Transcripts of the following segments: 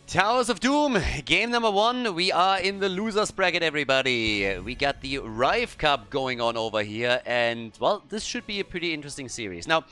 Towers of Doom, game number 1. We are in the losers bracket, everybody. We got the Rive Cup going on over here, and, well, this should be a pretty interesting series. Now,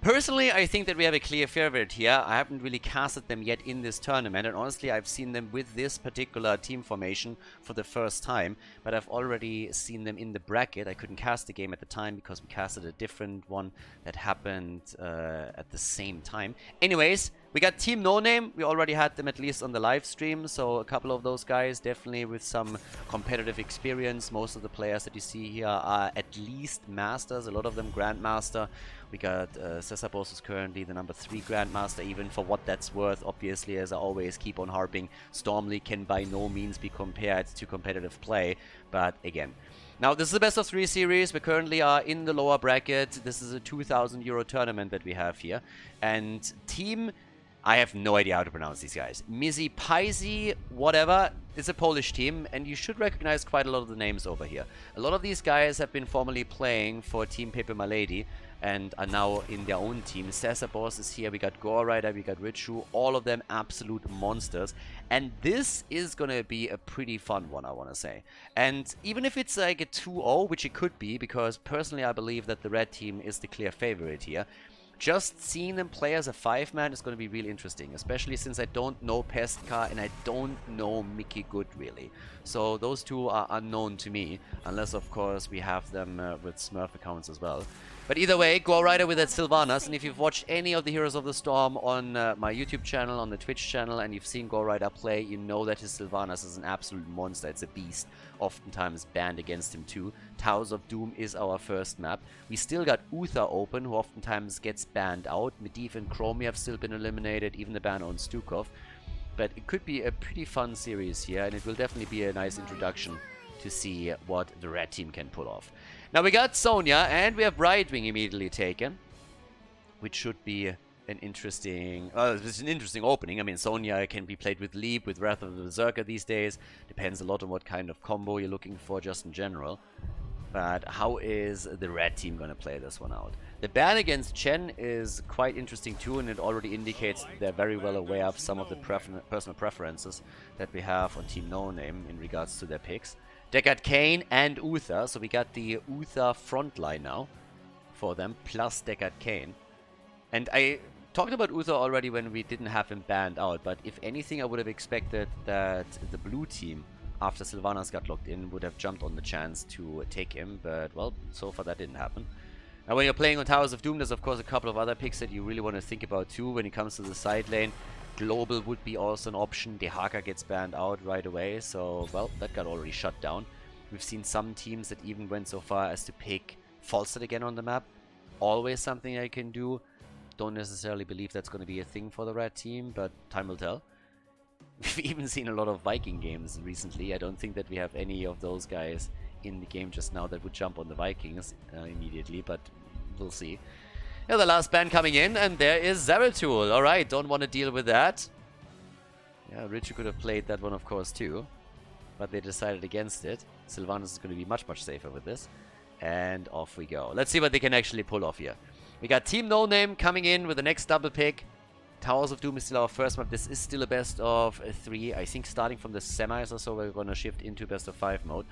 personally, I think that we have a clear favorite here. I haven't really casted them yet in this tournament, and honestly, I've seen them with this particular team formation for the first time, but I've already seen them in the bracket. I couldn't cast the game at the time because we casted a different one that happened at the same time. Anyways, we got Team NoName. We already had them at least on the live stream, so a couple of those guys definitely with some competitive experience. Most of the players that you see here are at least masters, a lot of them grandmaster. We got Cesarbos is currently the number 3 grandmaster, even for what that's worth. Obviously, as I always keep on harping, Stormly can by no means be compared to competitive play, but again. Now, this is the best of 3 series. We currently are in the lower bracket. This is a 2,000 euro tournament that we have here. And Team... I have no idea how to pronounce these guys. MisiePysie, whatever. It's a Polish team, and you should recognize quite a lot of the names over here. A lot of these guys have been formerly playing for Team Pepe Malady and are now in their own team. Cesarbos is here, we got Gore Rider, we got Richu, all of them absolute monsters. And this is gonna be a pretty fun one, I wanna say. And even if it's like a 2-0, which it could be, because personally I believe that the red team is the clear favorite here, just seeing them play as a 5-man is going to be really interesting, especially since I don't know Pestka and I don't know Mickey Good really. So those two are unknown to me, unless of course we have them with Smurf accounts as well. But either way, Go Rider with that Sylvanas, and if you've watched any of the Heroes of the Storm on my YouTube channel, on the Twitch channel, and you've seen Go Rider play, you know that his Sylvanas is an absolute monster. It's a beast, oftentimes banned against him too. Towers of Doom is our first map. We still got Uther open, who oftentimes gets banned out. Medivh and Chromie have still been eliminated, even the ban on Stukov. But it could be a pretty fun series here, and it will definitely be a nice introduction to see what the red team can pull off. Now we got Sonya, and we have Brightwing immediately taken, which should be an interesting... it's an interesting opening. I mean, Sonya can be played with Leap, with Wrath of the Berserker these days. Depends a lot on what kind of combo you're looking for just in general. But how is the red team going to play this one out? The ban against Chen is quite interesting too, and it already indicates they're very well aware of some of the personal preferences that we have on Team NoName in regards to their picks. They got Kane and Uther, so we got the Uther frontline now for them, plus Deckard Kane. And I talked about Uther already when we didn't have him banned out, but if anything I would have expected that the blue team, after Sylvanas got locked in, would have jumped on the chance to take him, but well, so far that didn't happen. Now when you're playing on Towers of Doom, there's of course a couple of other picks that you really want to think about too when it comes to the side lane. Global would be also an option. Dehaka gets banned out right away, so, well, that got already shut down. We've seen some teams that even went so far as to pick Falstad again on the map. Always something I can do. Don't necessarily believe that's going to be a thing for the red team, but time will tell. We've even seen a lot of Viking games recently. I don't think that we have any of those guys in the game just now that would jump on the Vikings immediately, but we'll see. Yeah, the last ban coming in, and there is Zeratul. Alright, don't want to deal with that. Yeah, Richu could have played that one, of course, too. But they decided against it. Sylvanas is going to be much, much safer with this. And off we go. Let's see what they can actually pull off here. We got Team NoName coming in with the next double pick. Towers of Doom is still our first map. This is still a best of 3. I think starting from the semis or so, we're going to shift into best of 5 mode.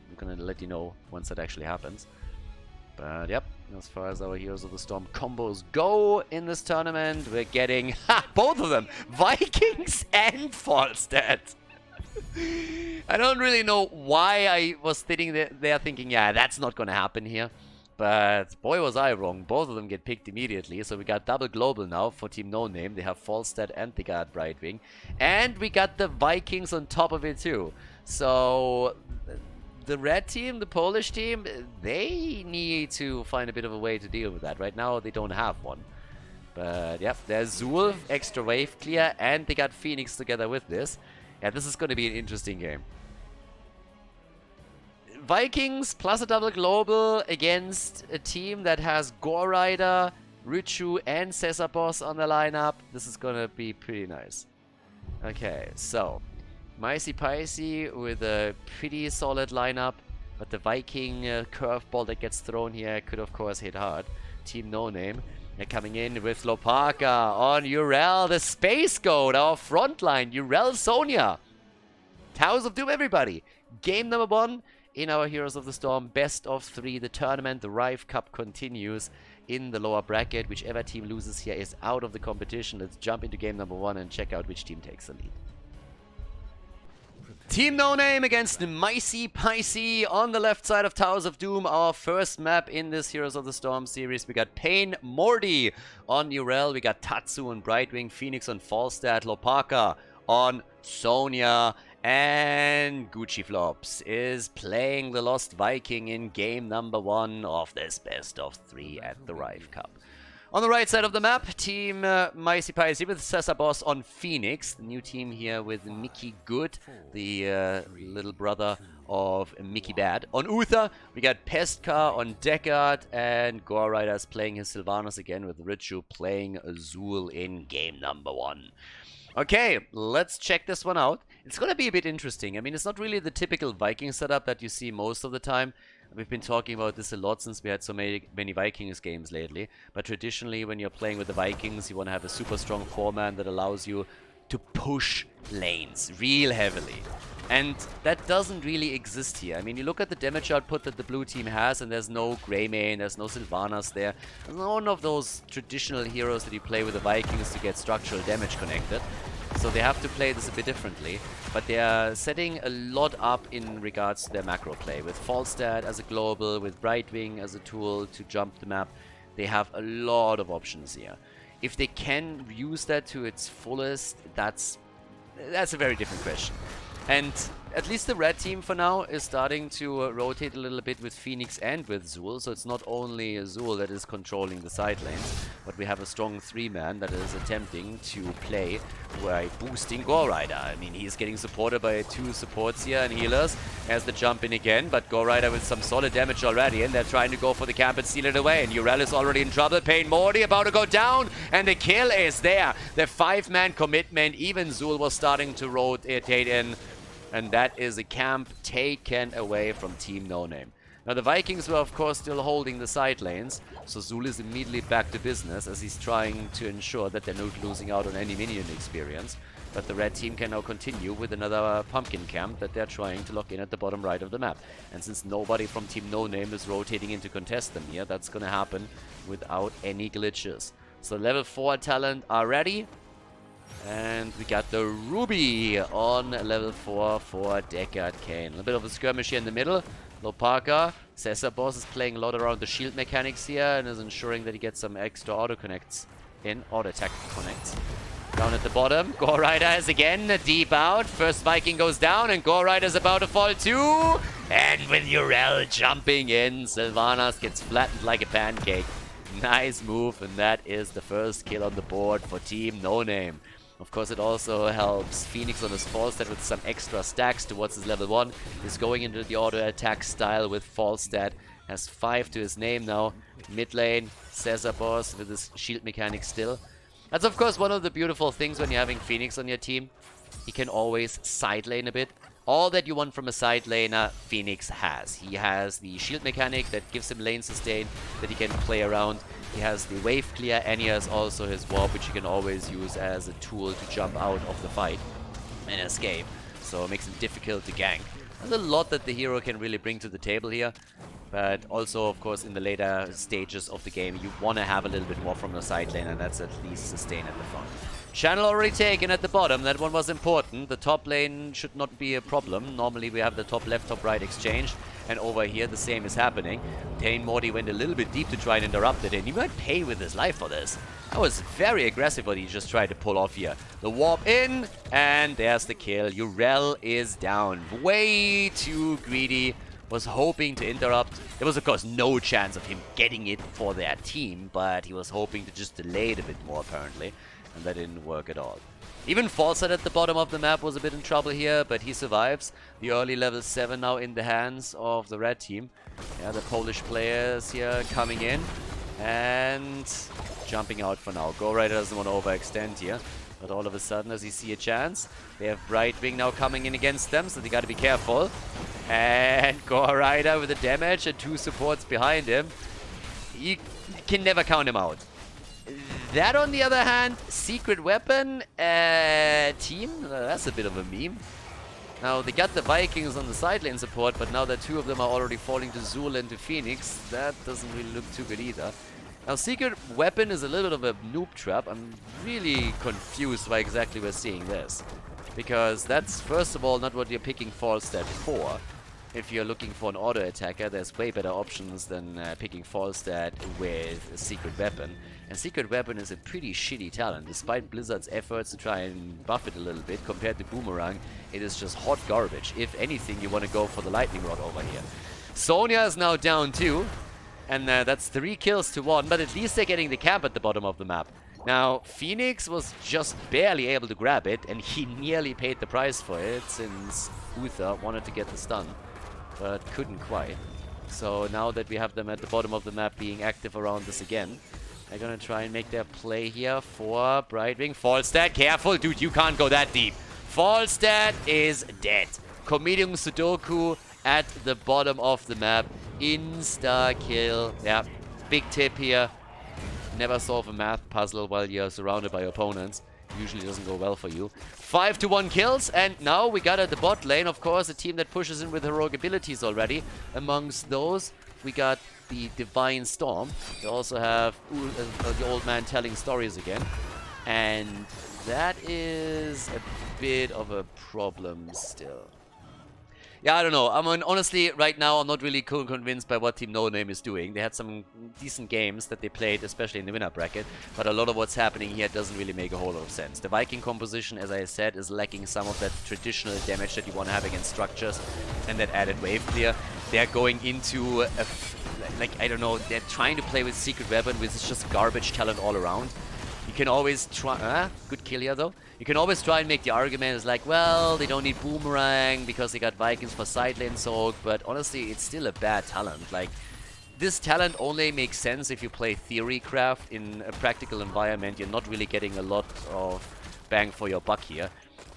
I'm going to let you know once that actually happens. But yep, as far as our Heroes of the Storm combos go in this tournament, we're getting both of them, Vikings and Falstad. I don't really know why I was sitting there thinking, yeah, that's not going to happen here. But boy was I wrong, both of them get picked immediately. So we got double global now for Team NoName. They have Falstad and they got Brightwing. And we got the Vikings on top of it too. So... the red team, the Polish team, they need to find a bit of a way to deal with that. Right now, they don't have one. But, yep, there's Zul, extra wave clear, and they got Phoenix together with this. Yeah, this is going to be an interesting game. Vikings plus a double global against a team that has Gore Rider, Richu, and Cesarbos on the lineup. This is going to be pretty nice. Okay, so... MisiePysie with a pretty solid lineup, but the Viking curveball that gets thrown here could of course hit hard. Team NoName They're coming in with Lopaka on Urel, the Space Goat, our frontline. Urel, Sonya. Towers of Doom, everybody. Game number 1 in our Heroes of the Storm. Best of 3. The tournament, the Rive Cup continues in the lower bracket. Whichever team loses here is out of the competition. Let's jump into game number 1 and check out which team takes the lead. Team NoName against MisiePysie on the left side of Towers of Doom. Our first map in this Heroes of the Storm series. We got Pain Morty on Urel. We got Tatsu on Brightwing. Phoenix on Falstad. Lopaka on Sonya. And Gucci Flops is playing the Lost Viking in game number 1 of this best of 3 at the Rive Cup. On the right side of the map, Team MisiePysie with Cesar Boss on Phoenix. The new team here with Mickey Good, the little brother of Mickey Bad. On Uther, we got Pestka on Deckard, and Gore Riders playing his Sylvanas again with Richu playing Azul in game number 1. Okay, let's check this one out. It's going to be a bit interesting. I mean, it's not really the typical Viking setup that you see most of the time. We've been talking about this a lot since we had so many Vikings games lately. But traditionally, when you're playing with the Vikings, you want to have a super strong 4-man that allows you to push lanes real heavily. And that doesn't really exist here. I mean, you look at the damage output that the blue team has, and there's no Greymane, there's no Sylvanas there. There's none of those traditional heroes that you play with the Vikings to get structural damage connected. So they have to play this a bit differently. But they are setting a lot up in regards to their macro play. With Falstad as a global, with Brightwing as a tool to jump the map. They have a lot of options here. If they can use that to its fullest, that's a very different question. And at least the red team for now is starting to rotate a little bit with Phoenix and with Zul. So it's not only Zul that is controlling the side lanes, but we have a strong 3-man that is attempting to play by boosting Gore Rider. I mean, he's getting supported by 2 supports here and healers as the jump in again, but Gore Rider with some solid damage already, and they're trying to go for the camp and seal it away. And Urel is already in trouble. Pain Morty about to go down, and the kill is there. The 5-man commitment. Even Zul was starting to rotate in. And that is a camp taken away from Team NoName. Now the Vikings were of course still holding the side lanes, so Zul is immediately back to business as he's trying to ensure that they're not losing out on any minion experience. But the red team can now continue with another pumpkin camp that they're trying to lock in at the bottom right of the map. And since nobody from Team NoName is rotating in to contest them here, that's gonna happen without any glitches. So level 4 talent are ready. And we got the Ruby on level 4 for Deckard Cain. A little bit of a skirmish here in the middle. Lopaka, Cesar Boss is playing a lot around the shield mechanics here and is ensuring that he gets some extra auto connects in. Auto attack connects. Down at the bottom, Gore Rider is again deep out. First Viking goes down and Gore Rider is about to fall too. And with Urel jumping in, Sylvanas gets flattened like a pancake. Nice move, and that is the first kill on the board for Team NoName. Of course, it also helps Phoenix on his Falstad with some extra stacks towards his level 1. He's going into the auto attack style with Falstad. Has 5 to his name now. Mid lane, Cesar Boss with his shield mechanic still. That's of course one of the beautiful things when you're having Phoenix on your team. He can always side lane a bit. All that you want from a side laner, Phoenix has. He has the shield mechanic that gives him lane sustain that he can play around. He has the wave clear, and he has also his warp, which he can always use as a tool to jump out of the fight and escape. So it makes him difficult to gank. There's a lot that the hero can really bring to the table here. But also, of course, in the later stages of the game, you want to have a little bit more from the side lane, and that's at least sustain at the front. Channel already taken at the bottom. That one was important. The top lane should not be a problem. Normally we have the top left, top right exchange. And over here the same is happening. Pain Morty went a little bit deep to try and interrupt it. And he might pay with his life for this. That was very aggressive what he just tried to pull off here. The warp in. And there's the kill. Urel is down. Way too greedy. Was hoping to interrupt. There was of course no chance of him getting it for their team. But he was hoping to just delay it a bit more apparently. And that didn't work at all. Even Falstad at the bottom of the map was a bit in trouble here, but he survives. The early level 7 now in the hands of the red team. Yeah, the Polish players here coming in and jumping out for now. Gore Rider doesn't want to overextend here, but all of a sudden, as he see a chance, they have Brightwing now coming in against them, so they got to be careful. And Gore Rider with the damage and 2 supports behind him. You can never count him out. That, on the other hand, secret weapon team, that's a bit of a meme. Now, they got the Vikings on the side lane support, but now that two of them are already falling to Zul and to Phoenix, that doesn't really look too good either. Now, secret weapon is a little bit of a noob trap. I'm really confused why exactly we're seeing this. Because that's, first of all, not what you're picking Falstad for. If you're looking for an auto attacker, there's way better options than picking Falstad with a secret weapon. And secret weapon is a pretty shitty talent. Despite Blizzard's efforts to try and buff it a little bit, compared to Boomerang, it is just hot garbage. If anything, you want to go for the lightning rod over here. Sonya is now down 2. And that's 3 kills to 1, but at least they're getting the camp at the bottom of the map. Now, Phoenix was just barely able to grab it, and he nearly paid the price for it, since Uther wanted to get the stun, but couldn't quite. So now that we have them at the bottom of the map being active around this again, they're gonna try and make their play here for Brightwing. Falstad, careful, dude, you can't go that deep. Falstad is dead. Committing Sudoku at the bottom of the map. Insta-kill. Yeah, big tip here. Never solve a math puzzle while you're surrounded by opponents. Usually doesn't go well for you. 5-1 kills, and now we got at the bot lane, of course, a team that pushes in with heroic abilities already. Amongst those, we got the Divine Storm. They also have the old man telling stories again. And that is a bit of a problem still. Yeah, I don't know. I mean, honestly, right now, I'm not really convinced by what Team NoName is doing. They had some decent games that they played, especially in the winner bracket, but a lot of what's happening here doesn't really make a whole lot of sense. The Viking composition, as I said, is lacking some of that traditional damage that you want to have against structures and that added wave clear. They're going into, I don't know, they're trying to play with secret weapon, which is just garbage talent all around. You can always try... good kill here, though. You can always try and make the argument as like, well, they don't need Boomerang because they got Vikings for side lane soak, but honestly, it's still a bad talent. Like, this talent only makes sense if you play Theorycraft in a practical environment. You're not really getting a lot of bang for your buck here.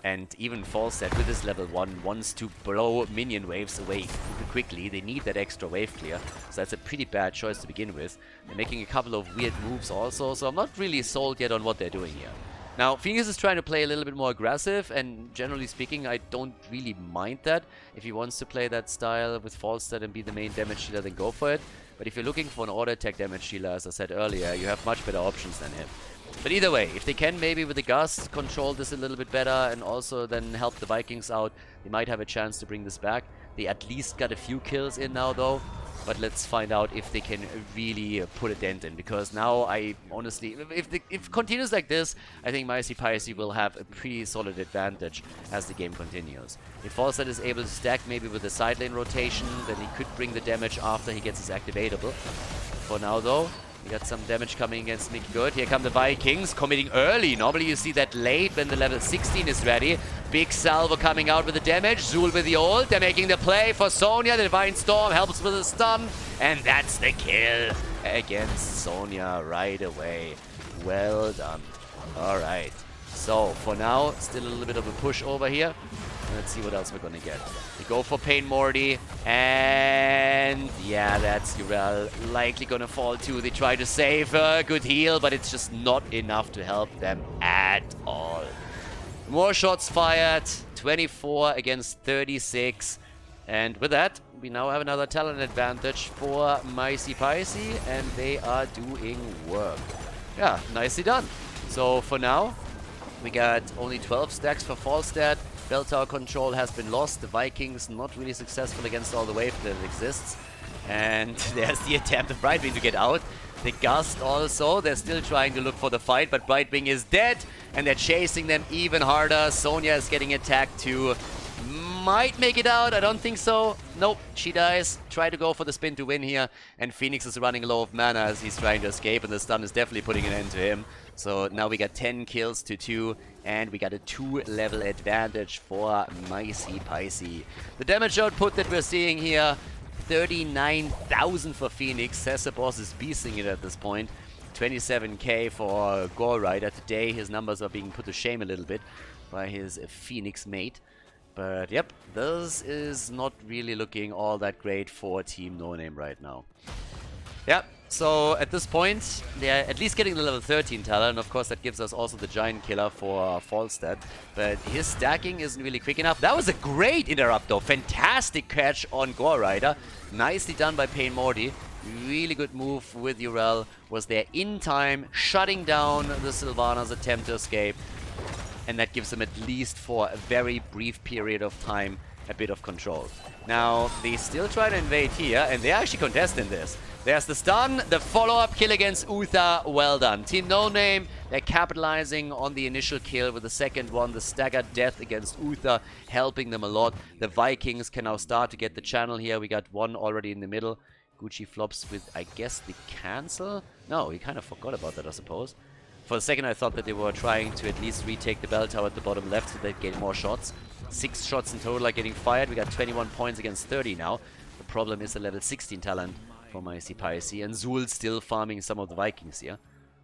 And even Falstad with this level 1 wants to blow minion waves away quickly. They need that extra wave clear. So that's a pretty bad choice to begin with. They're making a couple of weird moves also. So I'm not really sold yet on what they're doing here. Now, Phoenix is trying to play a little bit more aggressive. And generally speaking, I don't really mind that. If he wants to play that style with Falstad and be the main damage dealer, then go for it. But if you're looking for an auto attack damage dealer, as I said earlier, you have much better options than him. But either way, if they can maybe with the Gust control this a little bit better and also then help the Vikings out, they might have a chance to bring this back. They at least got a few kills in now though. But let's find out if they can really put a dent in. Because now I honestly, if it continues like this, I think MisiePysie will have a pretty solid advantage as the game continues. If Falstad is able to stack maybe with the side lane rotation, then he could bring the damage after he gets his activatable. For now though, we got some damage coming against Nick Good. Here come the Vikings, committing early. Normally you see that late when the level 16 is ready. Big salvo coming out with the damage. Zul with the ult. They're making the play for Sonya. The Divine Storm helps with the stun. And that's the kill against Sonya right away. Well done. Alright. So, for now, still a little bit of a push over here. Let's see what else we're gonna get. We go for Pain Morty, and yeah, that's Urel likely gonna fall too. They try to save her, good heal, but it's just not enough to help them at all. More shots fired, 24 against 36, and with that, we now have another talent advantage for MisiePysie, and they are doing work. Yeah, nicely done. So for now, we got only 12 stacks for Falstad. Bell tower control has been lost. The Vikings not really successful against all the wave that exists. And there's the attempt of Brightwing to get out. The Gust also, they're still trying to look for the fight, but Brightwing is dead. And they're chasing them even harder. Sonya is getting attacked too. Might make it out, I don't think so. Nope, she dies. Try to go for the spin to win here. And Phoenix is running low of mana as he's trying to escape. And the stun is definitely putting an end to him. So now we got 10 kills to 2. And we got a 2-level advantage for MisiePysie. The damage output that we're seeing here, 39,000 for Phoenix. Boss is beasting it at this point. 27k for Gore Rider. Today his numbers are being put to shame a little bit by his Phoenix mate. But yep, this is not really looking all that great for Team NoName right now. Yep, So at this point, they're at least getting the level 13 talent. Of course, that gives us also the giant killer for Falstad. But his stacking isn't really quick enough. That was a great interrupt though. Fantastic catch on Gore Rider. Nicely done by Pain Morty. Really good move with Urel. Was there in time, shutting down the Sylvanas' attempt to escape. And that gives them at least for a very brief period of time a bit of control. Now, they still try to invade here, and they're actually contesting this. There's the stun, the follow-up kill against Uther, well done. Team NoName, they're capitalizing on the initial kill with the second one, the staggered death against Uther, helping them a lot. The Vikings can now start to get the channel here. We got one already in the middle. Gucci flops with, I guess, the cancel? No, he kind of forgot about that, I suppose. For a second, I thought that they were trying to at least retake the bell tower at the bottom left so they'd get more shots. 6 shots in total are getting fired. We got 21 points against 30 now. The problem is the level 16 talent for MisiePysie, and Zul still farming some of the Vikings here.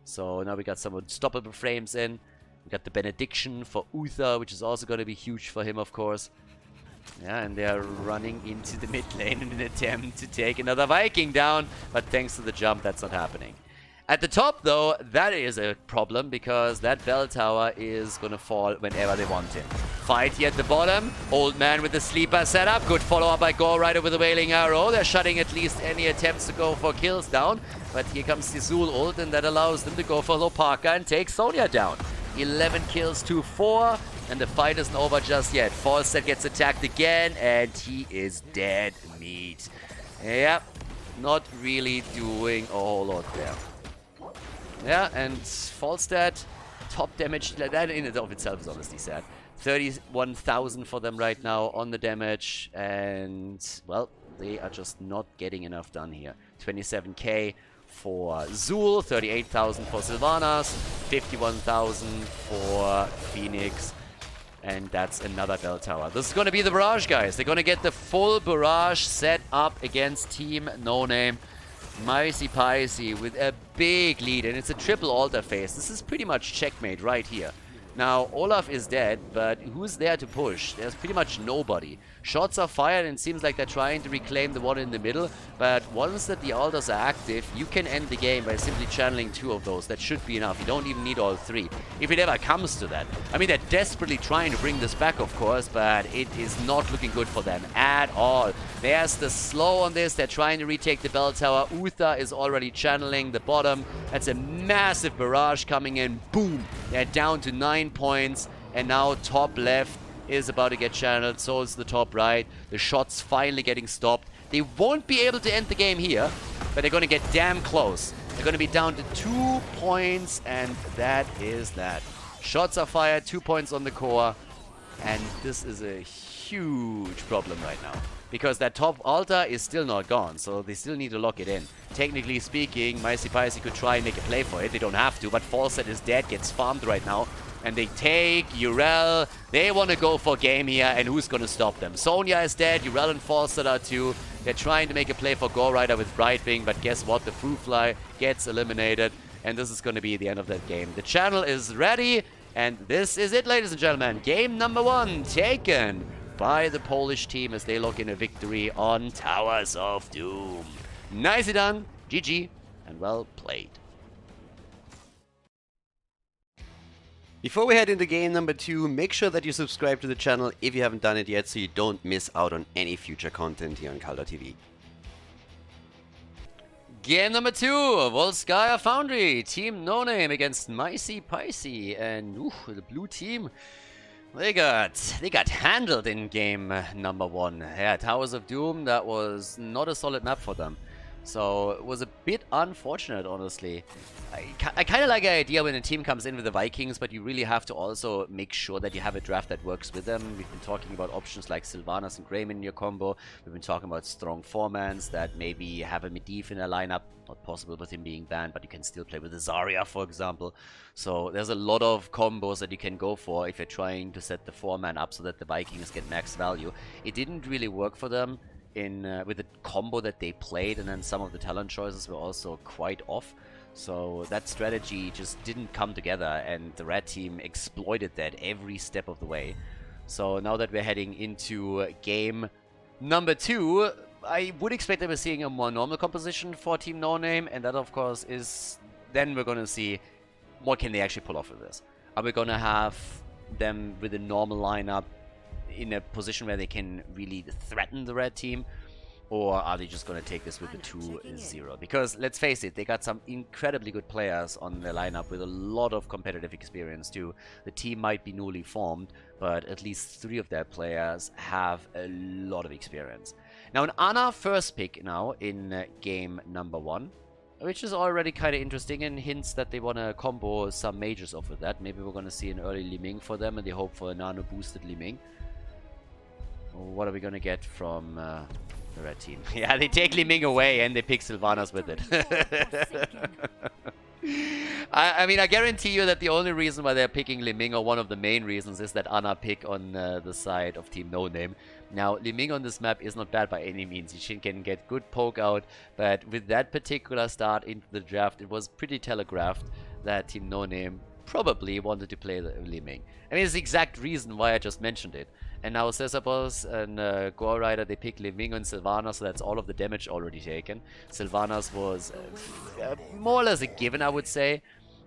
So now we got some unstoppable frames in. We got the benediction for Uther, which is also going to be huge for him, of course. Yeah, and they're running into the mid lane in an attempt to take another Viking down, but thanks to the jump, that's not happening. At the top, though, that is a problem because that bell tower is going to fall whenever they want it. Fight here at the bottom. Old man with the sleeper setup. Good follow-up by Gore Rider with a Wailing Arrow. They're shutting at least any attempts to go for kills down. But here comes the Zul ult, and that allows them to go for Lopaka and take Sonya down. 11 kills to 4, and the fight isn't over just yet. Falstad gets attacked again, and he is dead meat. Yep, not really doing a whole lot there. Yeah, and Falstad, top damage, that in and of itself is honestly sad. 31,000 for them right now on the damage, and, well, they are just not getting enough done here. 27k for Zul, 38,000 for Sylvanas, 51,000 for Phoenix, and that's another bell tower. This is going to be the barrage, guys. They're going to get the full barrage set up against Team NoName. MisiePysie with a big lead, and it's a triple altar phase. This is pretty much checkmate right here. Now, Olaf is dead, but who's there to push? There's pretty much nobody. Shots are fired, and it seems like they're trying to reclaim the one in the middle, but once that the altars are active, you can end the game by simply channeling 2 of those. That should be enough. You don't even need all 3, if it ever comes to that. I mean, they're desperately trying to bring this back, of course, but it is not looking good for them at all. There's the slow on this. They're trying to retake the bell tower. Uther is already channeling the bottom. That's a massive barrage coming in. Boom! They're down to 9 points, and now top left is about to get channeled, so is the top right. The shots finally getting stopped. They won't be able to end the game here, but they're going to get damn close. They're going to be down to 2 points, and that is that. Shots are fired, 2 points on the core, and this is a huge problem right now. Because that top altar is still not gone, so they still need to lock it in. Technically speaking, MisiePysie could try and make a play for it. They don't have to, but Falstad is dead, gets farmed right now. And they take Urel. They want to go for game here, and who's going to stop them? Sonya is dead, Urel and Falstad are too. They're trying to make a play for Gore Rider with Brightwing, but guess what? The Fruitfly gets eliminated, and this is going to be the end of that game. The channel is ready, and this is it, ladies and gentlemen. Game number 1 taken by the Polish team as they lock in a victory on Towers of Doom. Nicely done, GG, and well played. Before we head into game number 2, make sure that you subscribe to the channel if you haven't done it yet so you don't miss out on any future content here on Khaldor TV. Game number 2, Volskaya Foundry, Team NoName against MisiePysie, and the blue team, they got handled in game number 1. Yeah, Towers of Doom, that was not a solid map for them. So it was a bit unfortunate, honestly. I kind of like the idea when a team comes in with the Vikings, but you really have to also make sure that you have a draft that works with them. We've been talking about options like Sylvanas and Greyman in your combo. We've been talking about strong four-mans that maybe have a Medivh in their lineup. Not possible with him being banned, but you can still play with a Zarya, for example. So there's a lot of combos that you can go for if you're trying to set the four-man up so that the Vikings get max value. It didn't really work for them with the combo that they played, and then some of the talent choices were also quite off. So that strategy just didn't come together, and the red team exploited that every step of the way. So now that we're heading into game number 2, I would expect that we're seeing a more normal composition for Team NoName, and that of course is, then we're gonna see what can they actually pull off with this. Are we gonna have them with a normal lineup in a position where they can really threaten the red team? Or are they just going to take this with the 2-0? Because, let's face it, they got some incredibly good players on their lineup with a lot of competitive experience too. The team might be newly formed, but at least 3 of their players have a lot of experience. Now, an Ana first pick now in game number 1, which is already kind of interesting and hints that they want to combo some mages off of that. Maybe we're going to see an early Li Ming for them, and they hope for a nano-boosted Li Ming. What are we going to get from... the red team? Yeah, they take Li Ming away and they pick Sylvanas with it. I mean, I guarantee you that the only reason why they're picking Li Ming, or one of the main reasons, is that Ana pick on the side of Team NoName. Now, Li Ming on this map is not bad by any means. She can get good poke out, but with that particular start into the draft, it was pretty telegraphed that Team NoName probably wanted to play the Li Ming. I mean, it's the exact reason why I just mentioned it. And now Cesabos and Gore Rider, they pick Li Ming and Sylvanas, so that's all of the damage already taken. Sylvanas was more or less a given, I would say,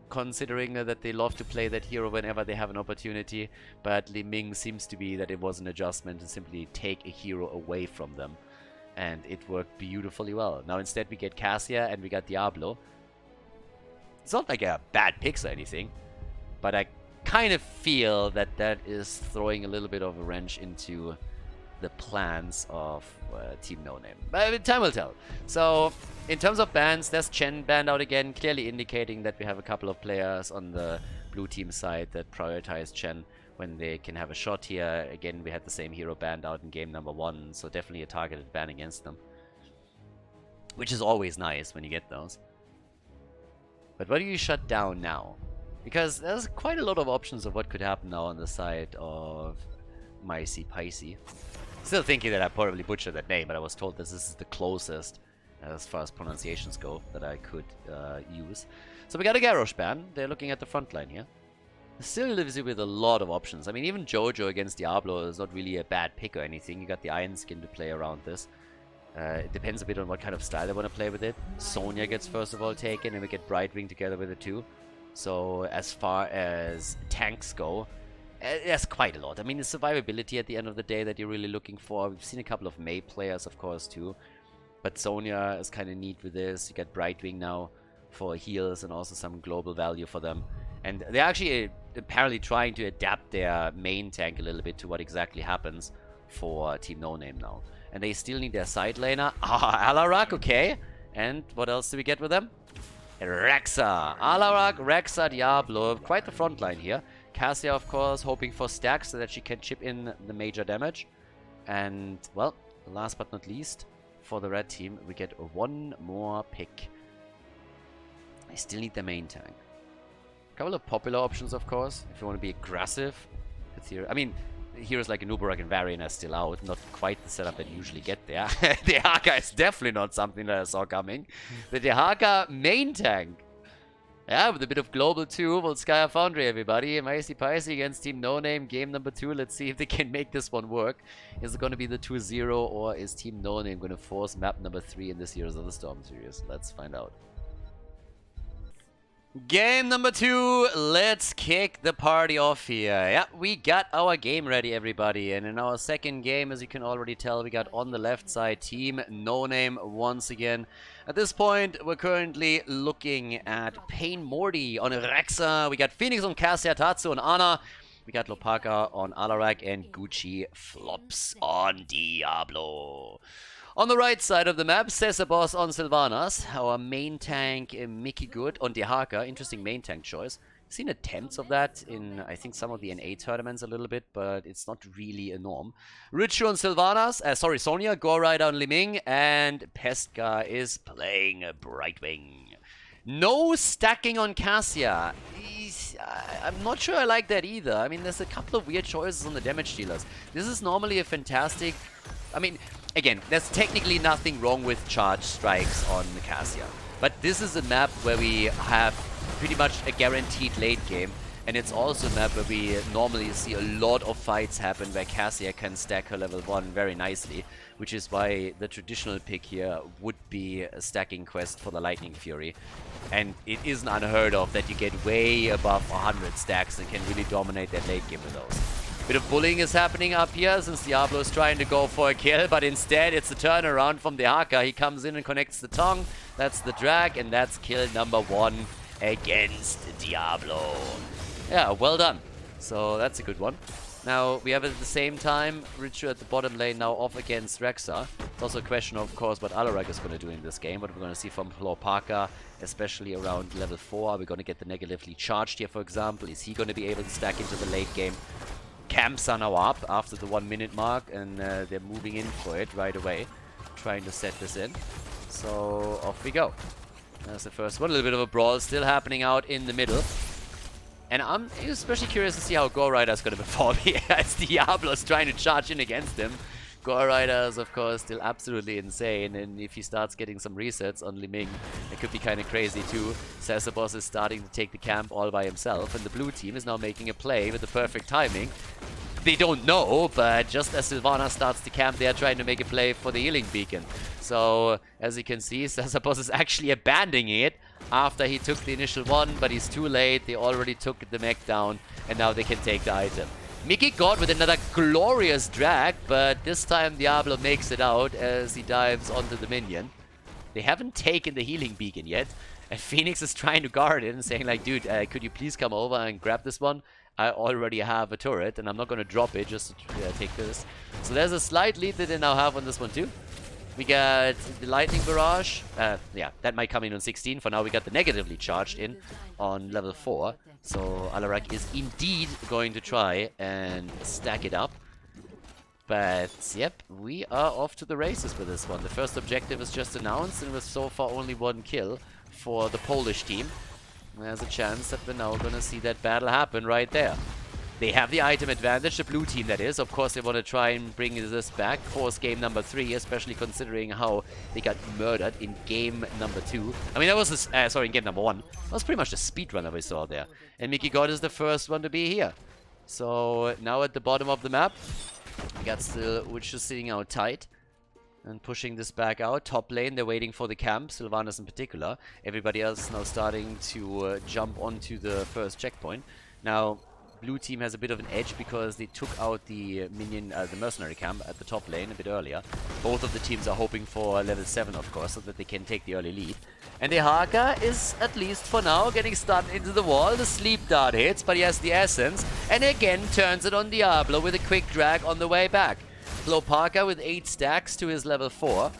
considering that they love to play that hero whenever they have an opportunity. But Li Ming seems to be that it was an adjustment to simply take a hero away from them. And it worked beautifully well. Now instead we get Cassia and we got Diablo. It's not like a bad picks or anything, but I kind of feel that that is throwing a little bit of a wrench into the plans of Team NoName. But time will tell. So, in terms of bans, there's Chen banned out again, clearly indicating that we have a couple of players on the blue team side that prioritize Chen when they can have a shot here. Again, we had the same hero banned out in game number 1, so definitely a targeted ban against them. Which is always nice when you get those. But what do you shut down now? Because there's quite a lot of options of what could happen now on the side of MisiePysie. Still thinking that I probably butchered that name, but I was told this is the closest, as far as pronunciations go, that I could use. So we got a Garrosh ban. They're looking at the front line here. Still lives with a lot of options. I mean, even Jojo against Diablo is not really a bad pick or anything. You got the Iron Skin to play around this. It depends a bit on what kind of style they want to play with it. Sonya gets first of all taken, and we get Brightwing together with it too. So as far as tanks go, there's quite a lot. I mean, the survivability at the end of the day that you're really looking for. We've seen a couple of Mei players, of course, too. But Sonya is kind of neat with this. You got Brightwing now for heals and also some global value for them. And they're actually apparently trying to adapt their main tank a little bit to what exactly happens for Team NoName now. And they still need their side laner. Ah, Alarak, okay. And what else do we get with them? Rexa. Alarak, Rexa, Diablo. Quite the front line here. Cassia, of course, hoping for stacks so that she can chip in the major damage. And, well, last but not least, for the red team, we get one more pick. I still need the main tank. A couple of popular options, of course, if you want to be aggressive. I mean, heroes like Nubarak and Varian are still out. Not quite the setup that you usually get there. Dehaka is definitely not something that I saw coming. The Dehaka main tank. Yeah, with a bit of global too. Volskaya Foundry, everybody. MisiePysie against Team NoName. Game number 2. Let's see if they can make this one work. Is it going to be the 2-0, or is Team NoName going to force map number 3 in this Heroes of the Storm series? Let's find out. Game number 2, let's kick the party off here. Yeah, we got our game ready, everybody. And in our second game, as you can already tell, we got on the left side Team NoName once again. At this point, we're currently looking at Pain Morty on Rexa. We got Phoenix on Cassia, Tatsu on Ana. We got Lopaka on Alarak, and Gucci Flops on Diablo. On the right side of the map, Cesabos on Sylvanas. Our main tank, Mickey Good on Dehaka. Interesting main tank choice. Seen attempts of that in, I think, some of the NA tournaments a little bit, but it's not really a norm. Richu on Sylvanas, Sonya, Gore Rider on Li Ming, and Pestka is playing Brightwing. No stacking on Cassia. I'm not sure I like that either. I mean, there's a couple of weird choices on the damage dealers. This is normally a fantastic... I mean, again, there's technically nothing wrong with charge strikes on Cassia. But this is a map where we have pretty much a guaranteed late game. And it's also a map where we normally see a lot of fights happen where Cassia can stack her level 1 very nicely, which is why the traditional pick here would be a stacking quest for the Lightning Fury. And it isn't unheard of that you get way above 100 stacks and can really dominate that late game with those. Bit of bullying is happening up here since Diablo is trying to go for a kill, but instead it's a turnaround from the Haka. He comes in and connects the tongue. That's the drag, and that's kill number 1 against Diablo. Yeah, well done. So that's a good one. Now, we have at the same time Richu at the bottom lane now off against Rexa. It's also a question, of course, what Alarak is going to do in this game. What we're going to see from Parker, especially around level 4. Are we going to get the negatively charged here, for example? Is he going to be able to stack into the late game? Camps are now up after the 1 minute mark, and they're moving in for it right away, trying to set this in. So, off we go. That's the first one. A little bit of a brawl still happening out in the middle. And I'm especially curious to see how Gore Rider is going to perform here as Diablo's trying to charge in against him. Gore Rider is, of course, still absolutely insane, and if he starts getting some resets on Li Ming, it could be kind of crazy too. Sasabos is starting to take the camp all by himself, and the blue team is now making a play with the perfect timing. They don't know, but just as Sylvana starts the camp, they are trying to make a play for the healing beacon. So, as you can see, Sasabos is actually abandoning it after he took the initial one, but he's too late. They already took the mech down, and now they can take the item. Mickey got with another glorious drag, but this time Diablo makes it out as he dives onto the minion. They haven't taken the healing beacon yet, and Phoenix is trying to guard it and saying like, dude, could you please come over and grab this one? I already have a turret, and I'm not going to drop it just to take this. So there's a slight lead that they now have on this one too. We got the Lightning Barrage. Yeah, that might come in on 16. For now, we got the negatively charged in on level 4. So Alarak is indeed going to try and stack it up. But, yep, we are off to the races with this one. The first objective is just announced, and with so far only 1 kill for the Polish team. There's a chance that we're now going to see that battle happen right there. They have the item advantage, the blue team that is. Of course, they want to try and bring this back. Force game number 3, especially considering how they got murdered in game number 2. I mean, that was, sorry, in game number 1. That was pretty much the speedrunner we saw there. And Mickey God is the first one to be here. So, now at the bottom of the map, we got still, which is sitting out tight. And pushing this back out. Top lane, they're waiting for the camp, Sylvanas in particular. Everybody else now starting to jump onto the first checkpoint. Now, blue team has a bit of an edge because they took out the minion, the mercenary camp at the top lane a bit earlier. Both of the teams are hoping for level 7, of course, so that they can take the early lead. And the Haka is, at least for now, getting stunned into the wall. The sleep dart hits, but he has the essence. And again, turns it on Diablo with a quick drag on the way back. Parker with 8 stacks to his level 4.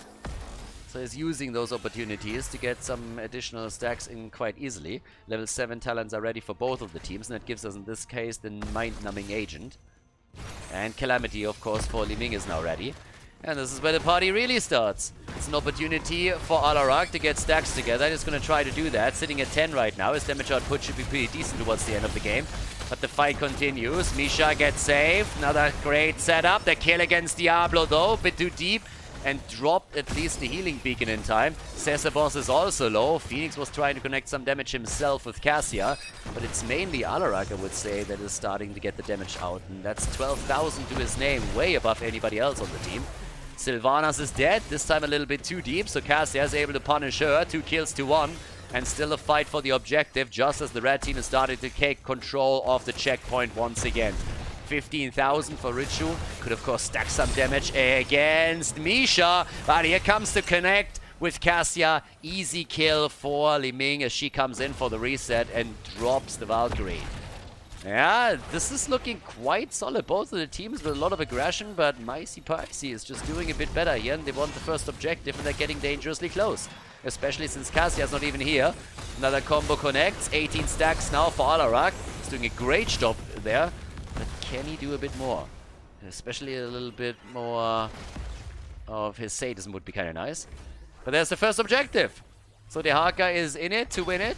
So he's using those opportunities to get some additional stacks in quite easily. Level 7 talents are ready for both of the teams, and that gives us, in this case, the mind-numbing agent. And Calamity, of course, for Li Ming is now ready. And this is where the party really starts. It's an opportunity for Alarak to get stacks together. He's going to try to do that. Sitting at 10 right now. His damage output should be pretty decent towards the end of the game. But the fight continues. Misha gets saved. Another great setup. The kill against Diablo, though. A bit too deep. And dropped at least the healing beacon in time. Sesabos is also low. Phoenix was trying to connect some damage himself with Cassia. But it's mainly Alarak, I would say, that is starting to get the damage out. And that's 12,000 to his name. Way above anybody else on the team. Sylvanas is dead. This time a little bit too deep. So Cassia is able to punish her. 2 kills to 1. And still a fight for the objective, just as the red team is starting to take control of the checkpoint once again. 15,000 for Richu. Could, of course, stack some damage against Misha. But here comes the connect with Cassia. Easy kill for Li Ming as she comes in for the reset and drops the Valkyrie. Yeah, this is looking quite solid. Both of the teams with a lot of aggression, but MisiePysie is just doing a bit better here. And they want the first objective, and they're getting dangerously close. Especially since Cassia's not even here. Another combo connects. 18 stacks now for Alarak. He's doing a great job there. But can he do a bit more? Especially a little bit more of his sadism would be kind of nice. But there's the first objective. So the Haka is in it to win it.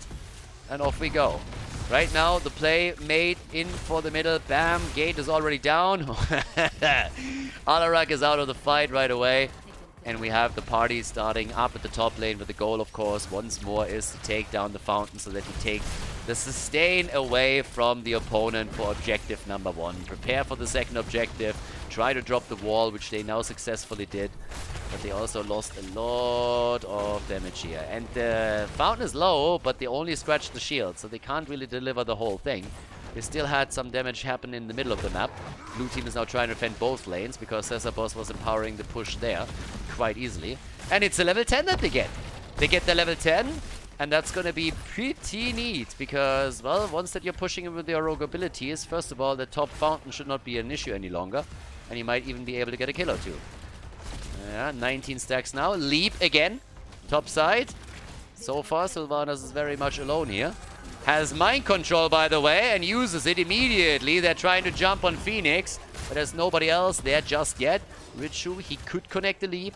And off we go. Right now, the play made in for the middle. Bam, gate is already down. Alarak is out of the fight right away. And we have the party starting up at the top lane with the goal, of course, once more is to take down the fountain so that we take the sustain away from the opponent for objective number 1. Prepare for the second objective. Try to drop the wall, which they now successfully did. But they also lost a lot of damage here. And the fountain is low, but they only scratched the shield, so they can't really deliver the whole thing. They still had some damage happen in the middle of the map. Blue team is now trying to defend both lanes, because Boss was empowering the push there quite easily. And it's a level 10 that they get. They get the level 10. And that's going to be pretty neat, because, well, once that you're pushing him with your rogue abilities, first of all, the top fountain should not be an issue any longer. And you might even be able to get a kill or two. Yeah, 19 stacks now. Leap again. Top side. So far, Sylvanas is very much alone here. Has mind control, by the way, and uses it immediately. They're trying to jump on Phoenix, but there's nobody else there just yet. Richu, he could connect the leap.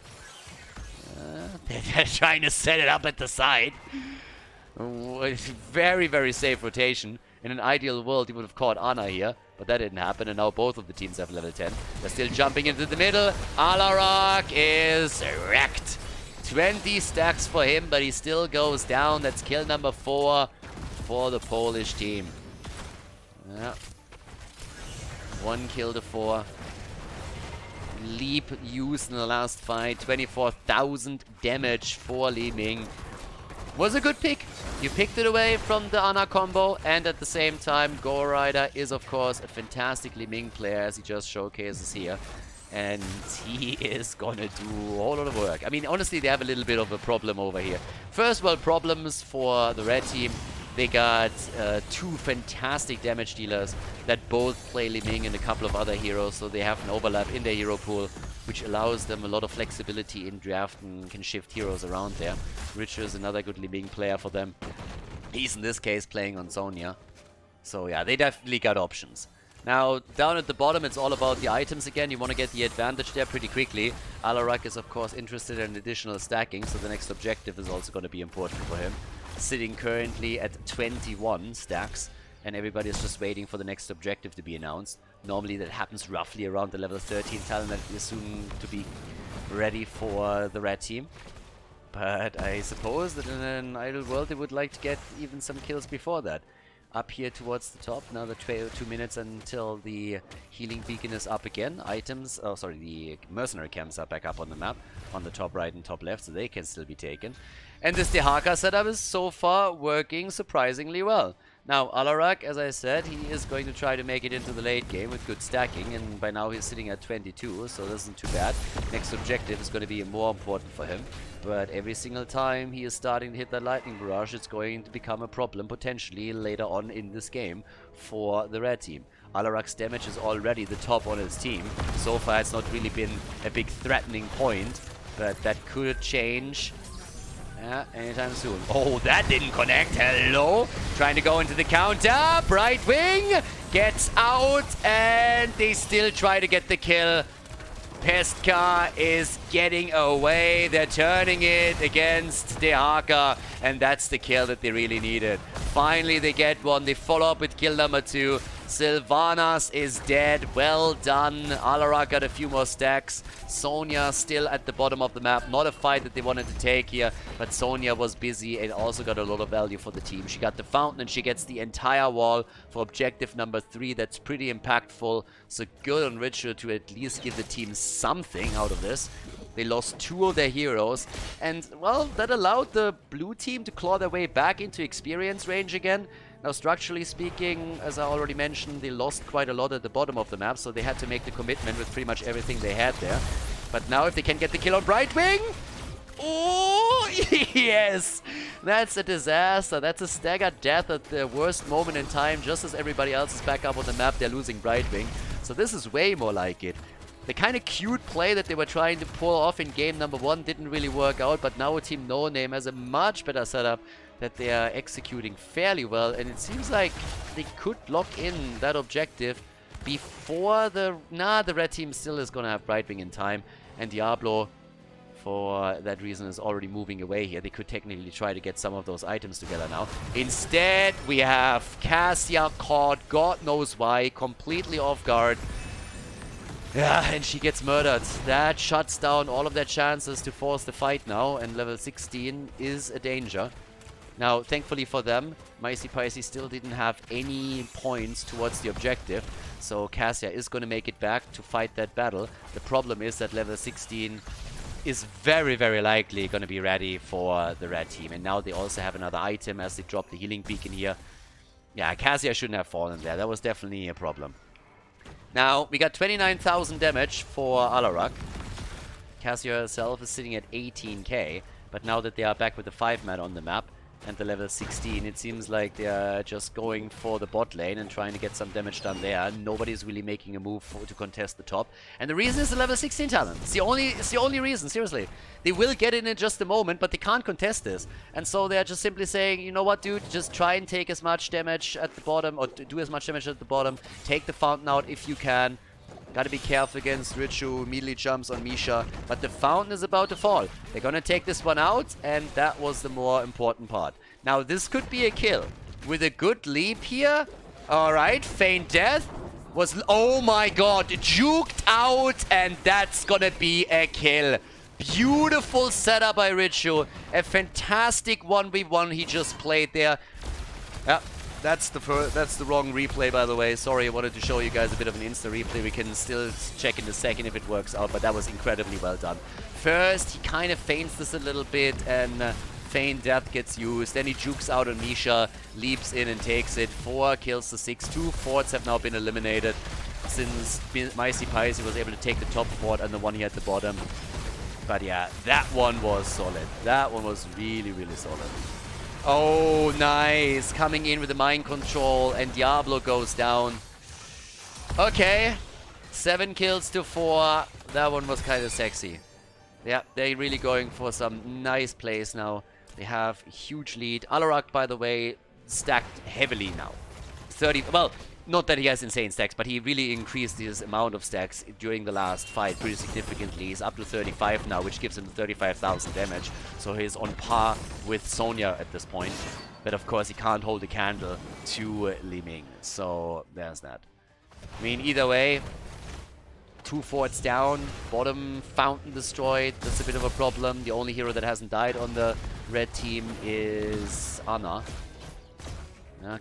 They're trying to set it up at the side. Very, very safe rotation. In an ideal world, he would have caught Ana here, but that didn't happen, and now both of the teams have level 10. They're still jumping into the middle. Alarak is wrecked. 20 stacks for him, but he still goes down. That's kill number 4 for the Polish team. Yeah. 1 kill to 4. Leap used in the last fight. 24,000 damage for Li Ming. Was a good pick. You picked it away from the Ana combo, and at the same time, Go Rider is, of course, a fantastic Li Ming player, as he just showcases here. And he is gonna do a whole lot of work. I mean, honestly, they have a little bit of a problem over here. First world problems for the red team. They got 2 fantastic damage dealers that both play Li Ming and a couple of other heroes, so they have an overlap in their hero pool, which allows them a lot of flexibility in draft and can shift heroes around there. Richard is another good Li Ming player for them. He's in this case playing on Sonya. So yeah, they definitely got options. Now, down at the bottom, it's all about the items again. You want to get the advantage there pretty quickly. Alarak is, of course, interested in additional stacking, so the next objective is also going to be important for him. Sitting currently at 21 stacks, and everybody is just waiting for the next objective to be announced. Normally that happens roughly around the level 13 talent that is soon to be ready for the red team. But I suppose that in an ideal world they would like to get even some kills before that. Up here towards the top, now the 2 minutes until the healing beacon is up again. Items, oh sorry, the mercenary camps are back up on the map, on the top right and top left, so they can still be taken. And this Dehaka setup is so far working surprisingly well. Now, Alarak, as I said, he is going to try to make it into the late game with good stacking, and by now he's sitting at 22, so this isn't too bad. Next objective is going to be more important for him, but every single time he is starting to hit that lightning barrage, it's going to become a problem potentially later on in this game for the red team. Alarak's damage is already the top on his team. So far it's not really been a big threatening point, but that could change. Yeah, anytime soon. Oh, that didn't connect. Hello. Trying to go into the counter. Bright Wing gets out, and they still try to get the kill. Pestka is getting away. They're turning it against Dehaka, and that's the kill that they really needed. Finally, they get one. They follow up with kill number 2. Sylvanas is dead. Well done. Alarak got a few more stacks. Sonya still at the bottom of the map. Not a fight that they wanted to take here, but Sonya was busy and also got a lot of value for the team. She got the fountain and she gets the entire wall for objective number 3. That's pretty impactful. So good on Richard to at least give the team something out of this. They lost 2 of their heroes, and well, that allowed the blue team to claw their way back into experience range again. Now, structurally speaking, as I already mentioned, they lost quite a lot at the bottom of the map, so they had to make the commitment with pretty much everything they had there. But now if they can get the kill on Brightwing... Oh, yes! That's a disaster. That's a staggered death at the worst moment in time. Just as everybody else is back up on the map, they're losing Brightwing. So this is way more like it. The kind of cute play that they were trying to pull off in game number 1 didn't really work out, but now Team NoName has a much better setup that they are executing fairly well, and it seems like they could lock in that objective before the... Nah, the red team still is going to have Brightwing in time, and Diablo, for that reason, is already moving away here. They could technically try to get some of those items together now. Instead, we have Cassia caught, God knows why, completely off guard. Yeah, and she gets murdered. That shuts down all of their chances to force the fight now, and level 16 is a danger. Now, thankfully for them, MisiePysie still didn't have any points towards the objective. So Cassia is going to make it back to fight that battle. The problem is that level 16 is very, very likely going to be ready for the red team. And now they also have another item as they drop the healing beacon here. Yeah, Cassia shouldn't have fallen there. That was definitely a problem. Now, we got 29,000 damage for Alarak. Cassia herself is sitting at 18k. But now that they are back with the 5-man on the map, and the level 16, it seems like they're just going for the bot lane and trying to get some damage done there. Nobody's really making a move to contest the top. And the reason is the level 16 talent. It's the only reason, seriously. They will get in just a moment, but they can't contest this. And so they're just simply saying, you know what, dude, just try and take as much damage at the bottom, or do as much damage at the bottom. Take the fountain out if you can. Gotta be careful against Richu, immediately jumps on Misha, but the fountain is about to fall. They're gonna take this one out, and that was the more important part. Now, this could be a kill. With a good leap here. Alright, feign death. Oh my god, juked out, and that's gonna be a kill. Beautiful setup by Richu. A fantastic 1v1 he just played there. Yep. That's the wrong replay, by the way. Sorry, I wanted to show you guys a bit of an insta replay. We can still check in a second if it works out, but that was incredibly well done. First, he kind of feints this a little bit, and feign death gets used. Then he jukes out on Misha, leaps in and takes it. 4 kills to 6. 2 forts have now been eliminated since MisiePysie was able to take the top fort and the one here at the bottom. But yeah, that one was solid. That one was really, really solid. Oh, nice. Coming in with the mind control, and Diablo goes down. Okay. 7 kills to 4. That one was kind of sexy. Yeah, they're really going for some nice plays now. They have a huge lead. Alarak, by the way, stacked heavily now. 30... Well, not that he has insane stacks, but he really increased his amount of stacks during the last fight pretty significantly. He's up to 35 now, which gives him 35,000 damage. So he's on par with Sonya at this point. But of course, he can't hold a candle to Li Ming. So there's that. I mean, either way, 2 forts down, bottom fountain destroyed. That's a bit of a problem. The only hero that hasn't died on the red team is Anna.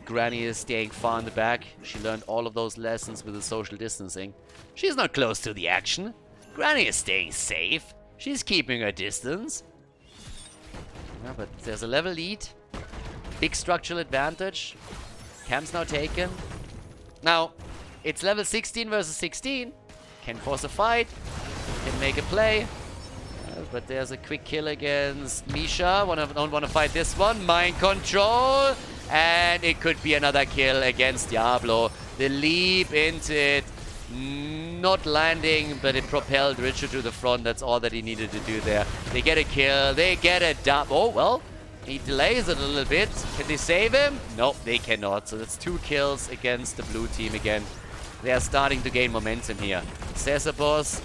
Granny is staying far in the back. She learned all of those lessons with the social distancing. She's not close to the action. Granny is staying safe. She's keeping her distance. Yeah, but there's a level lead. Big structural advantage. Camp's now taken. Now, it's level 16 versus 16. Can force a fight. Can make a play. But there's a quick kill against Misha. Don't want to fight this one. Mind control. And it could be another kill against Diablo. The leap into it, not landing, but it propelled Richard to the front. That's all that he needed to do there. They get a kill. They get a dub. Oh, well, he delays it a little bit. Can they save him? No, they cannot. So that's 2 kills against the blue team again. They are starting to gain momentum here. Cesabos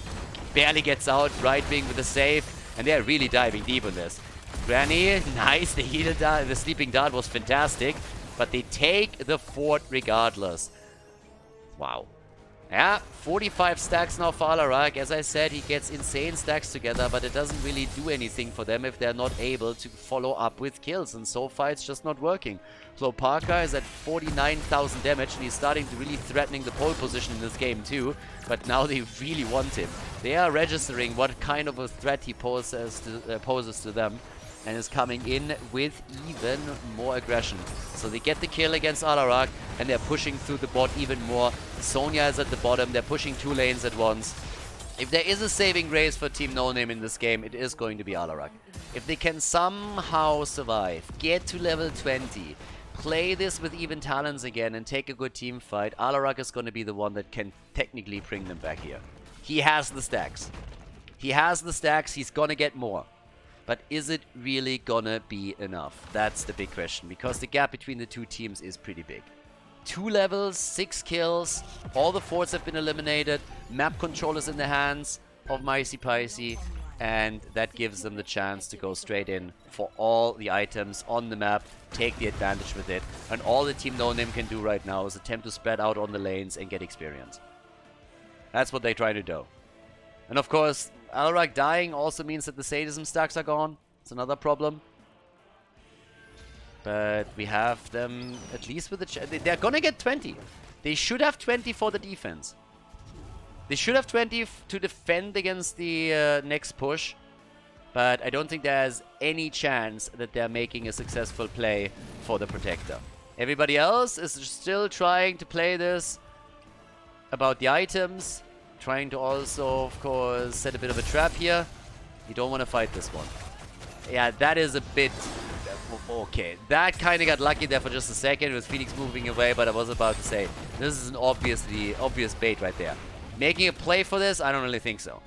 barely gets out. Right wing with a save. And they're really diving deep on this. Granny, nice. The heal dart, the sleeping dart was fantastic. But they take the fort regardless. Wow. Yeah, 45 stacks now for Alarak. As I said, he gets insane stacks together, but it doesn't really do anything for them if they're not able to follow up with kills. And so far, it's just not working. So Parker is at 49,000 damage, and he's starting to really threatening the pole position in this game too. But now they really want him. They are registering what kind of a threat he poses to them, and is coming in with even more aggression. So they get the kill against Alarak, and they're pushing through the bot even more. Sonya is at the bottom. They're pushing 2 lanes at once. If there is a saving grace for Team NoName in this game, it is going to be Alarak. If they can somehow survive, get to level 20, play this with even talents again, and take a good team fight, Alarak is going to be the one that can technically bring them back here. He has the stacks. He has the stacks. He's going to get more. But is it really gonna be enough? That's the big question, because the gap between the 2 teams is pretty big. 2 levels, 6 kills, all the forts have been eliminated, map control is in the hands of MisiePysie, and that gives them the chance to go straight in for all the items on the map, take the advantage with it, and all the Team NoName can do right now is attempt to spread out on the lanes and get experience. That's what they're trying to do. And of course, Alarak dying also means that the sadism stacks are gone. It's another problem. But we have them at least with the... They're gonna get 20. They should have 20 for the defense. They should have 20 to defend against the next push. But I don't think there's any chance that they're making a successful play for the Protector. Everybody else is still trying to play this about the items. Trying to also, of course, set a bit of a trap here. You don't want to fight this one. Yeah, that is a bit... Okay, that kind of got lucky there for just a second with Phoenix moving away, but I was about to say, this is an obvious bait right there. Making a play for this? I don't really think so.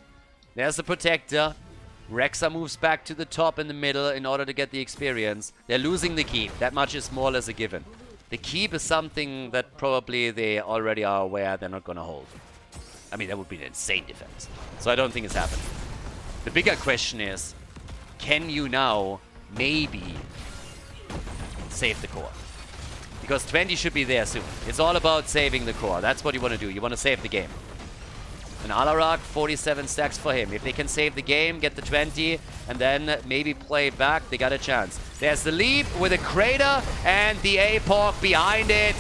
There's the Protector. Rexa moves back to the top in the middle in order to get the experience. They're losing the keep. That much is more or less a given. The keep is something that probably they already are aware they're not going to hold. I mean, that would be an insane defense. So I don't think it's happening. The bigger question is, can you now maybe save the core? Because 20 should be there soon. It's all about saving the core. That's what you want to do. You want to save the game. And Alarak, 47 stacks for him. If they can save the game, get the 20, and then maybe play back, they got a chance. There's the leap with a crater and the APOC behind it.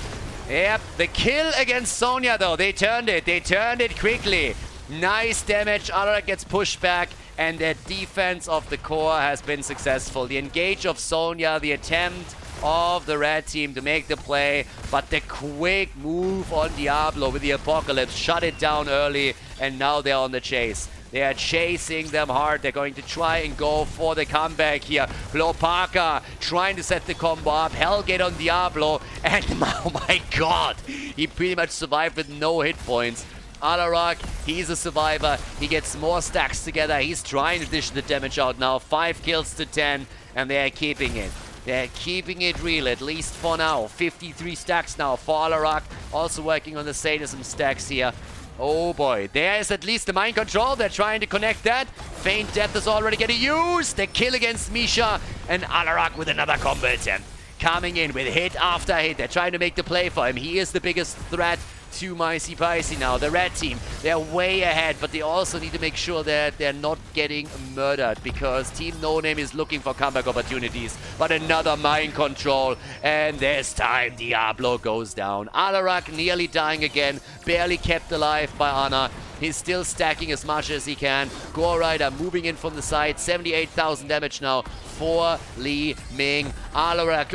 Yep, the kill against Sonya though. They turned it. They turned it quickly. Nice damage. Alarak gets pushed back, and their defense of the core has been successful. The engage of Sonya, the attempt of the red team to make the play, but the quick move on Diablo with the Apocalypse shut it down early, and now they're on the chase. They are chasing them hard. They're going to try and go for the comeback here. Lopaka trying to set the combo up. Hellgate on Diablo, and oh my god, he pretty much survived with no hit points. Alarak, he's a survivor. He gets more stacks together. He's trying to dish the damage out now. 5 kills to 10, and they are keeping it. They're keeping it real, at least for now. 53 stacks now for Alarak. Also working on the sadism stacks here. Oh boy, there's at least the mind control. They're trying to connect that. Feint Death is already getting used. The kill against Misha, and Alarak with another combo attempt. Coming in with hit after hit. They're trying to make the play for him. He is the biggest threat to MisiePysie now. The red team, they're way ahead, but they also need to make sure that they're not getting murdered, because Team NoName is looking for comeback opportunities. But another mind control, and this time Diablo goes down. Alarak nearly dying again, barely kept alive by Ana. He's still stacking as much as he can. Gore Rider moving in from the side. 78,000 damage now for Li Ming. Alarak,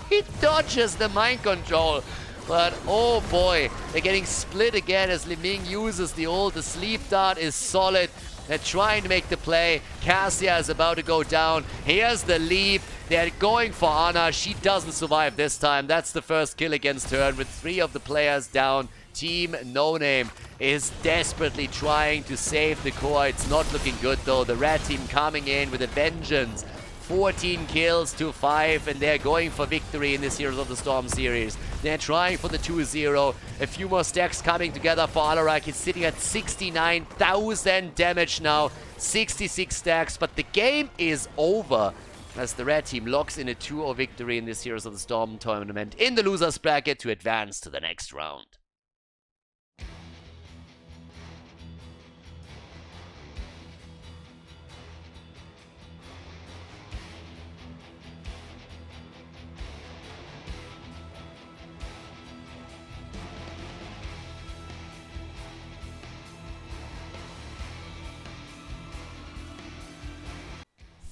he dodges the mind control. But oh boy, they're getting split again as Li Ming uses the ult. The sleep dart is solid. They're trying to make the play. Cassia is about to go down. Here's the leap. They're going for Ana. She doesn't survive this time. That's the first kill against her. And with 3 of the players down, Team NoName is desperately trying to save the core. It's not looking good though. The red team coming in with a vengeance. 14 kills to 5, and they're going for victory in this Heroes of the Storm series. They're trying for the 2-0. A few more stacks coming together for Alarak. He's sitting at 69,000 damage now. 66 stacks, but the game is over as the red team locks in a 2-0 victory in this Heroes of the Storm tournament in the losers bracket to advance to the next round.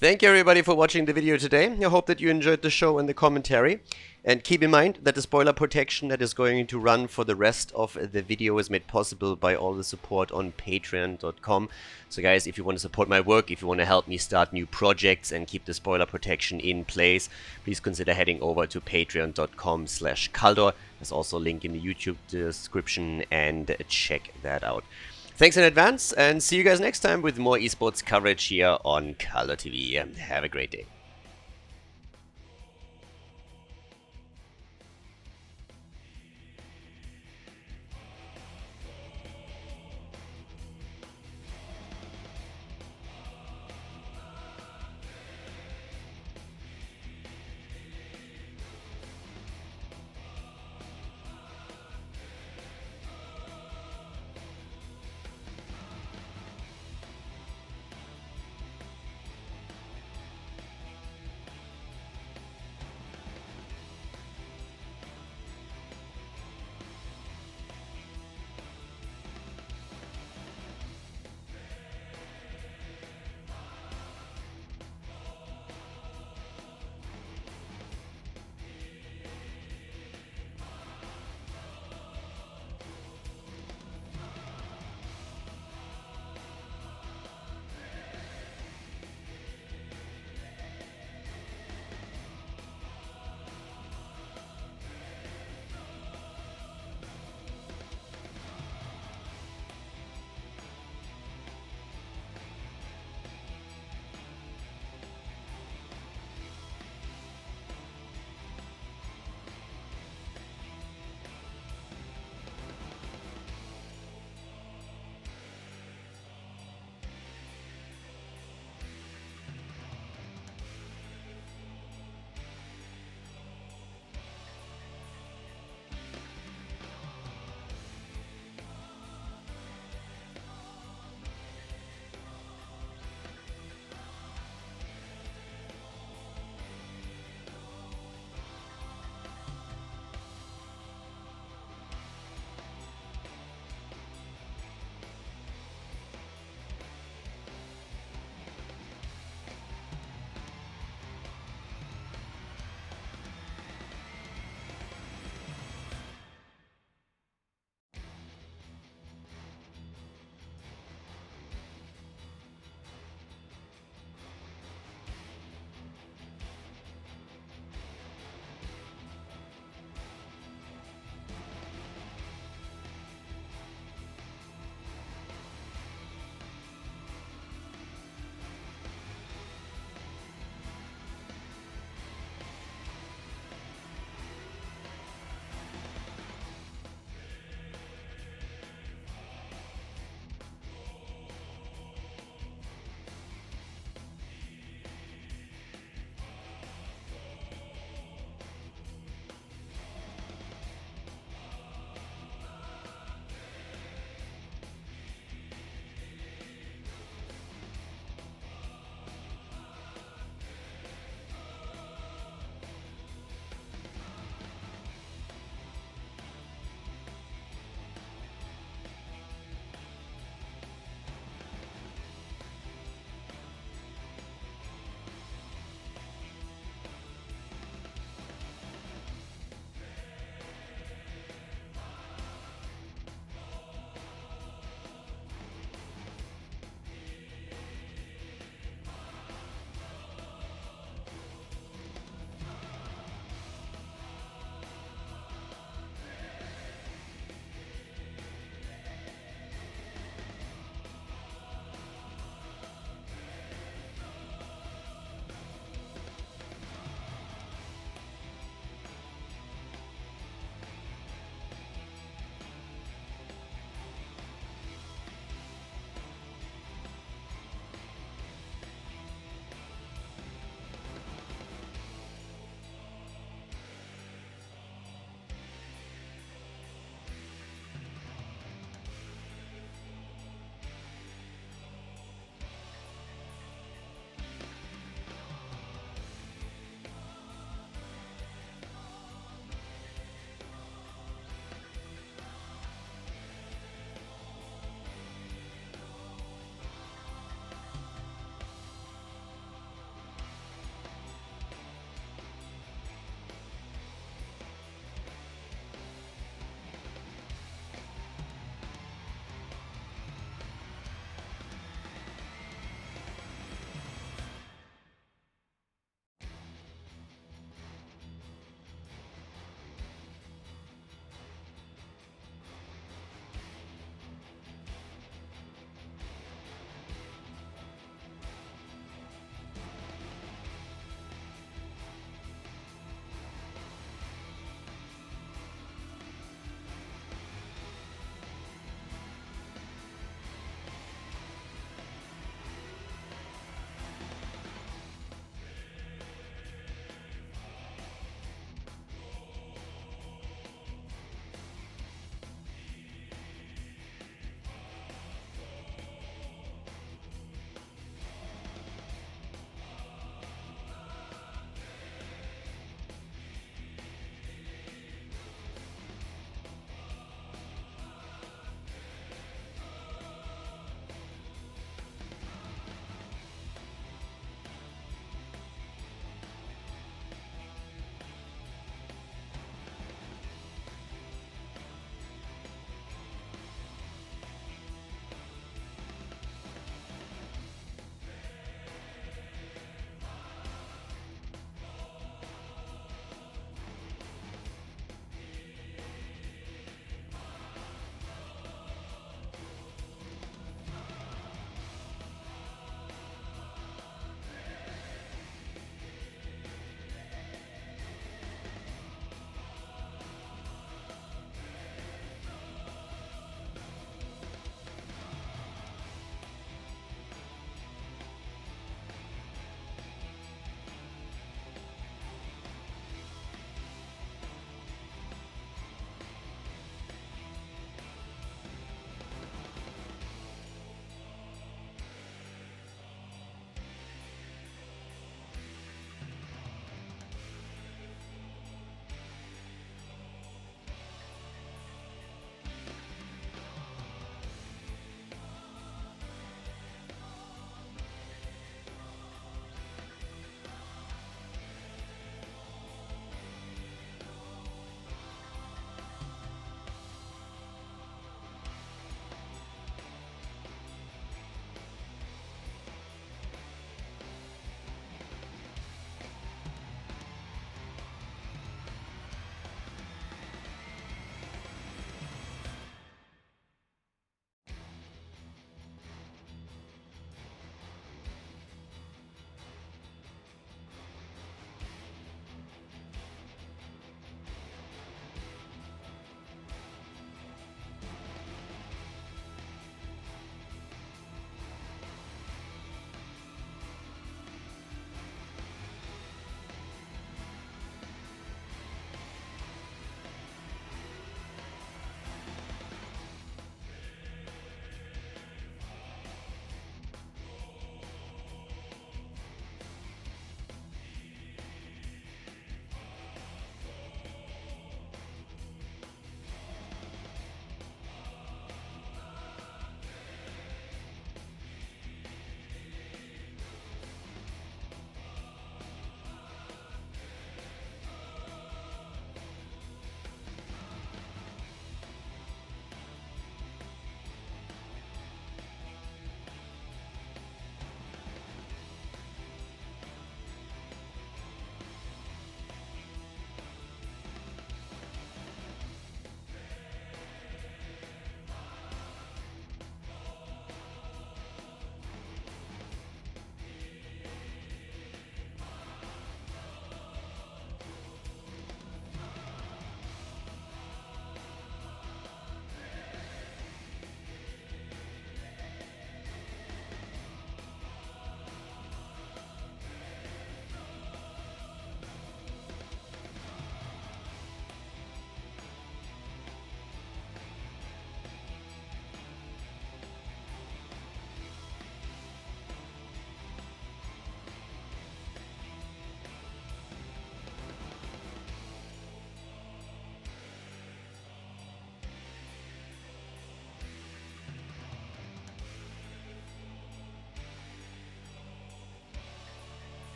Thank you everybody for watching the video today. I hope that you enjoyed the show and the commentary. And keep in mind that the spoiler protection that is going to run for the rest of the video is made possible by all the support on patreon.com. So guys, if you want to support my work, if you want to help me start new projects and keep the spoiler protection in place, please consider heading over to patreon.com/Khaldor. There's also a link in the YouTube description, and check that out. Thanks in advance, and see you guys next time with more esports coverage here on Khaldor TV. Have a great day.